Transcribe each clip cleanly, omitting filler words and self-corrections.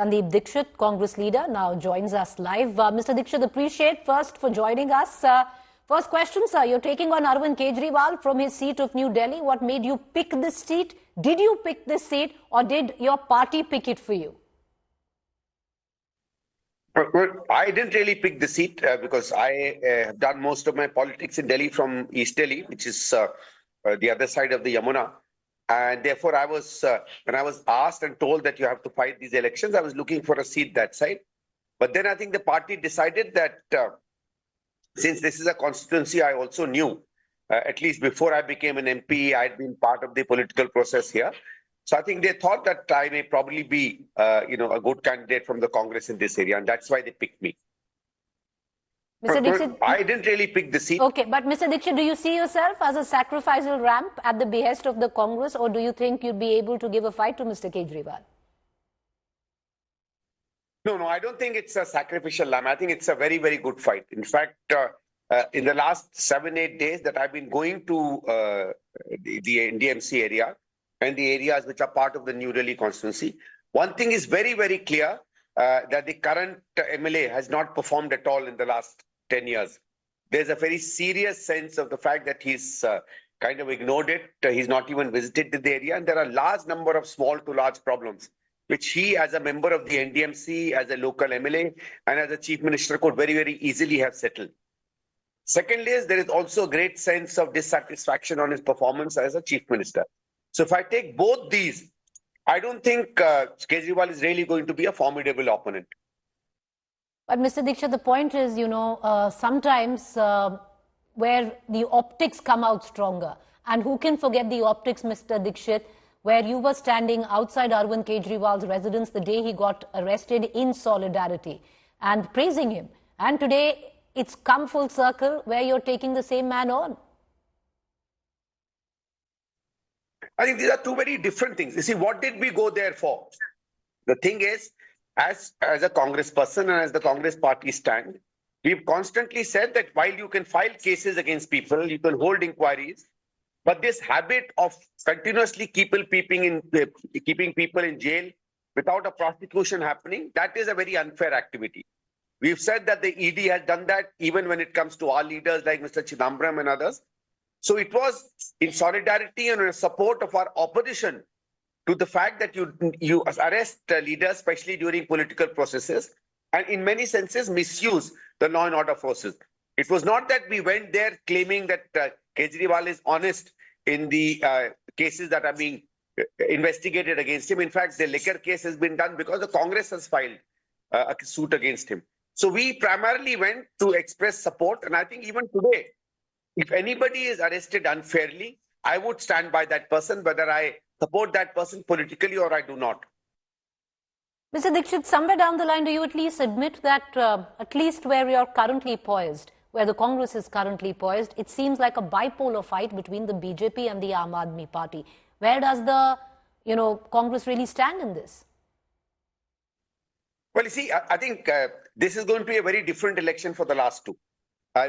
Sandeep Dikshit, Congress leader, now joins us live. Mr. Dikshit, appreciate first for joining us. First question, sir. You're taking on Arvind Kejriwal from his seat of New Delhi. What made you pick this seat? Did you pick this seat or did your party pick it for you? Well, I didn't really pick the seat because I have done most of my politics in Delhi from East Delhi, which is the other side of the Yamuna. And therefore, I was when I was asked and told that you have to fight these elections, I was looking for a seat that side. But then I think the party decided that since this is a constituency, I also knew, at least before I became an MP, I had been part of the political process here. So I think they thought that I may probably be, a good candidate from the Congress in this area, and that's why they picked me. Mr. Dikshit, I didn't really pick the seat. Okay, but Mr. Dikshit, do you see yourself as a sacrificial ramp at the behest of the Congress, or do you think you'd be able to give a fight to Mr. Kejriwal? No, I don't think it's a sacrificial lamb. I think it's a very, very good fight. In fact, in the last 7-8 days that I've been going to the NDMC area and the areas which are part of the New Delhi constituency, one thing is very, very clear, that the current MLA has not performed at all in the last 10 years. There's a very serious sense of the fact that he's kind of ignored it. He's not even visited the area. And there are a large number of small to large problems, which he, as a member of the NDMC, as a local MLA, and as a chief minister, could very, very easily have settled. Secondly, there is also a great sense of dissatisfaction on his performance as a chief minister. So if I take both these, I don't think Kejriwal is really going to be a formidable opponent. But Mr. Dikshit, the point is, sometimes where the optics come out stronger. And who can forget the optics, Mr. Dikshit, where you were standing outside Arvind Kejriwal's residence the day he got arrested in solidarity and praising him. And today it's come full circle where you're taking the same man on. I think these are two very different things. You see, what did we go there for? The thing is, as a Congress person and as the Congress party stand, we've constantly said that while you can file cases against people, you can hold inquiries, but this habit of continuously keeping people in jail without a prosecution happening, that is a very unfair activity. We've said that the ED has done that even when it comes to our leaders like Mr. Chidambaram and others. So it was in solidarity and in support of our opposition to the fact that you arrest leaders, especially during political processes, and in many senses misuse the law and order forces. It was not that we went there claiming that Kejriwal is honest in the cases that are being investigated against him. In fact, the liquor case has been done because the Congress has filed a suit against him. So we primarily went to express support, and I think even today, if anybody is arrested unfairly, I would stand by that person, whether I support that person politically or I do not. Mr. Dikshit, somewhere down the line, do you at least admit that at least where you're currently poised, where the Congress is currently poised, it seems like a bipolar fight between the BJP and the Aam Aadmi Party. Where does the, Congress really stand in this? Well, you see, I think this is going to be a very different election for the last two.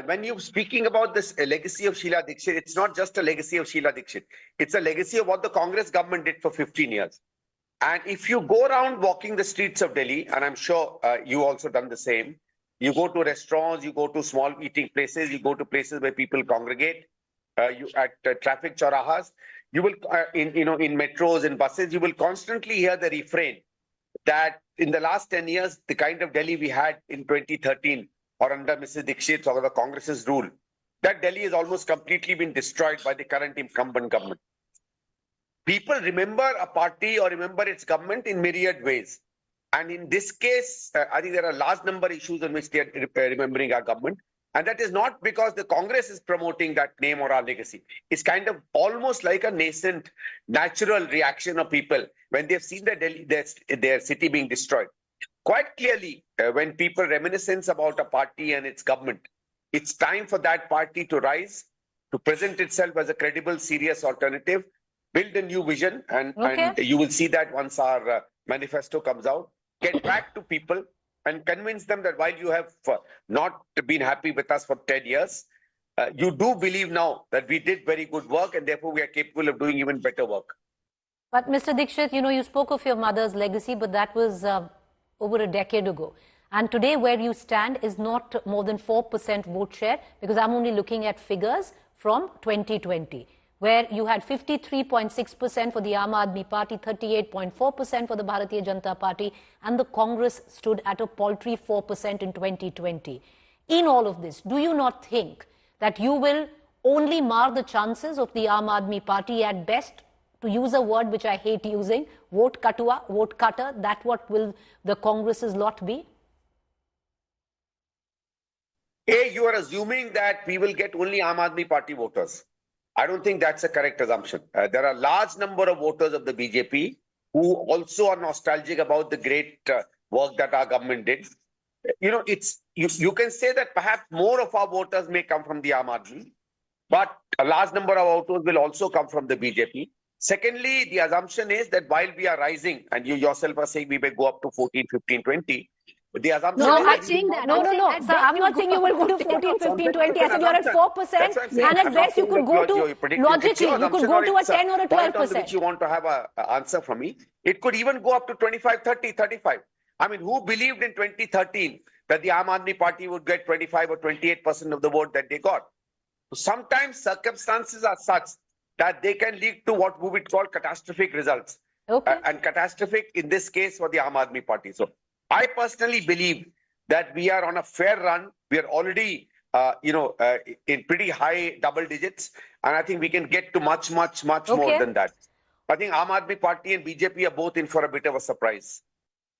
When you're speaking about this legacy of Sheila Dikshit, it's not just a legacy of Sheila Dikshit. It's a legacy of what the Congress government did for 15 years. And if you go around walking the streets of Delhi, and I'm sure you also done the same, you go to restaurants, you go to small eating places, you go to places where people congregate, you at traffic chaurahas, you will, in metros and buses, you will constantly hear the refrain that in the last 10 years, the kind of Delhi we had in 2013, or under Mrs. Dikshit or the Congress's rule, that Delhi has almost completely been destroyed by the current incumbent government. People remember a party or remember its government in myriad ways. And in this case, I think there are a large number of issues on which they are remembering our government. And that is not because the Congress is promoting that name or our legacy. It's kind of almost like a nascent, natural reaction of people when they've seen their city being destroyed. Quite clearly, when people reminiscence about a party and its government, it's time for that party to rise, to present itself as a credible, serious alternative, build a new vision, and you will see that once our manifesto comes out, get back to people and convince them that while you have not been happy with us for 10 years, you do believe now that we did very good work and therefore we are capable of doing even better work. But Mr. Dikshit, you spoke of your mother's legacy, but that was over a decade ago. And today where you stand is not more than 4% vote share, because I'm only looking at figures from 2020, where you had 53.6% for the Aam Aadmi Party, 38.4% for the Bharatiya Janata Party, and the Congress stood at a paltry 4% in 2020. In all of this, do you not think that you will only mar the chances of the Aam Aadmi Party at best, to use a word which I hate using, vote katua, vote cutter, that what will the Congress's lot be? You are assuming that we will get only Aam Aadmi Party voters. I don't think that's a correct assumption. There are a large number of voters of the BJP who also are nostalgic about the great work that our government did. You know, you can say that perhaps more of our voters may come from the Aam Aadmi, but a large number of voters will also come from the BJP. Secondly, the assumption is that while we are rising, and you yourself are saying we may go up to 14, 15, 20, the assumption No, is I'm saying that. No. Sir, I'm not saying you will go to 14, 15, 20. I said you're at 4%, and at best you could go to, logically, you could go to a 10 or a 12%. Which you want to have an answer from me. It could even go up to 25, 30, 35. I mean, who believed in 2013 that the Aam Aadmi Party would get 25 or 28% of the vote that they got? Sometimes circumstances are such that they can lead to what we would call catastrophic results. Okay. And catastrophic in this case for the Aam Aadmi Party. So I personally believe that we are on a fair run. We are already, in pretty high double digits. And I think we can get to much more than that. I think Aam Aadmi Party and BJP are both in for a bit of a surprise.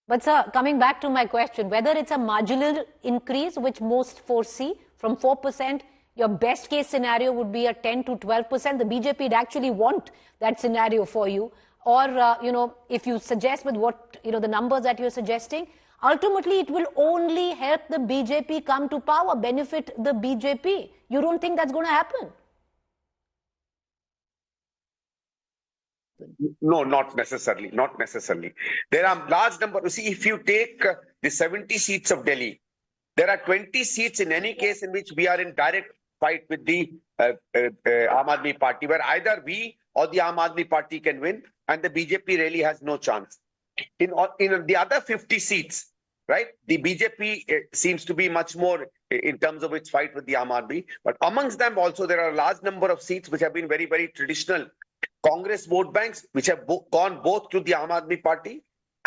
But sir, coming back to my question, whether it's a marginal increase, which most foresee from 4%, your best case scenario would be a 10 to 12%. The BJP would actually want that scenario for you. Or, if you suggest with what, the numbers that you're suggesting, ultimately it will only help the BJP come to power, benefit the BJP. You don't think that's going to happen? No, not necessarily. Not necessarily. There are large number. You see, if you take the 70 seats of Delhi, there are 20 seats in any case in which we are in direct fight with the Aam Aadmi Party, where either we or the Aam Aadmi Party can win, and the BJP really has no chance. In the other 50 seats, right, the BJP seems to be much more in terms of its fight with the Aam Aadmi. But amongst them also, there are a large number of seats which have been very, very traditional Congress vote banks, which have gone both to the Aam Aadmi Party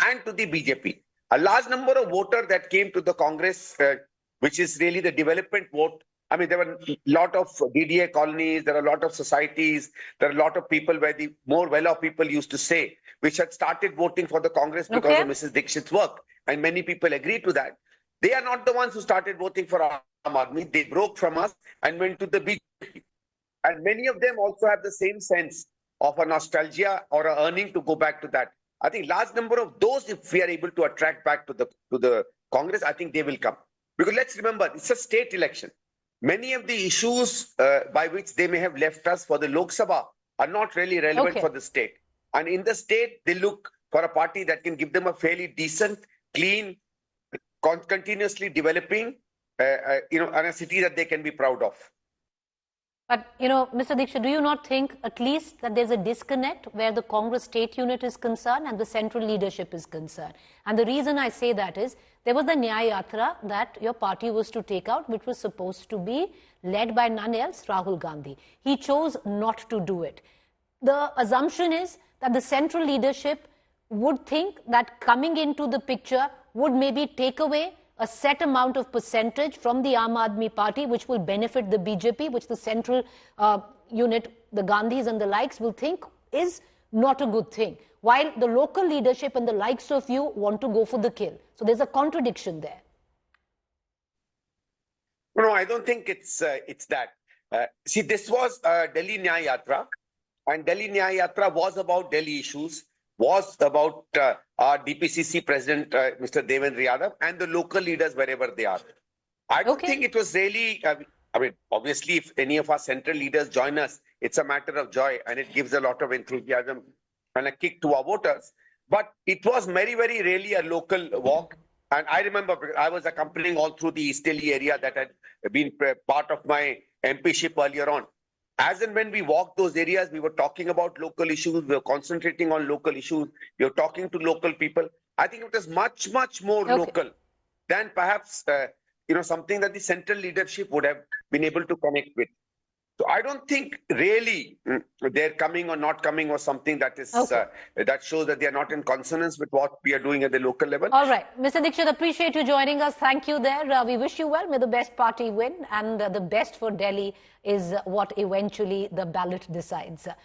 and to the BJP. A large number of voters that came to the Congress, which is really the development vote. I mean, there were a lot of DDA colonies, there are a lot of societies, there are a lot of people where the more well-off people used to say, which had started voting for the Congress because of Mrs. Dikshit's work. And many people agree to that. They are not the ones who started voting for Aam Aadmi. They broke from us and went to the BJP. And many of them also have the same sense of a nostalgia or a yearning to go back to that. I think large number of those, if we are able to attract back to the Congress, I think they will come. Because let's remember, it's a state election. Many of the issues by which they may have left us for the Lok Sabha are not really relevant for the state. And in the state, they look for a party that can give them a fairly decent, clean, continuously developing, and a city that they can be proud of. But, Mr. Dikshit, do you not think at least that there's a disconnect where the Congress state unit is concerned and the central leadership is concerned? And the reason I say that is, there was the Nyaya Yatra that your party was to take out, which was supposed to be led by none else, Rahul Gandhi. He chose not to do it. The assumption is that the central leadership would think that coming into the picture would maybe take away a set amount of percentage from the Aam Aadmi Party, which will benefit the BJP, which the central unit, the Gandhis and the likes, will think is not a good thing. While the local leadership and the likes of you want to go for the kill. So there's a contradiction there. No, I don't think it's that. See, this was Delhi Nyaya Yatra, and Delhi Nyaya Yatra was about Delhi issues, was about our DPCC president, Mr. Devendra Yadav, and the local leaders wherever they are. I don't think it was really, obviously, if any of our central leaders join us, it's a matter of joy, and it gives a lot of enthusiasm and a kick to our voters. But it was very, very really a local walk. And I remember I was accompanying all through the East Delhi area that had been part of my MPship earlier on. As and when we walked those areas, we were talking about local issues. We were concentrating on local issues. We were talking to local people. I think it was much, much more local than perhaps, something that the central leadership would have been able to connect with. So I don't think really they're coming or not coming or something that is that shows that they are not in consonance with what we are doing at the local level. All right. Mr. Dikshit, appreciate you joining us. Thank you there. We wish you well. May the best party win. And the best for Delhi is what eventually the ballot decides.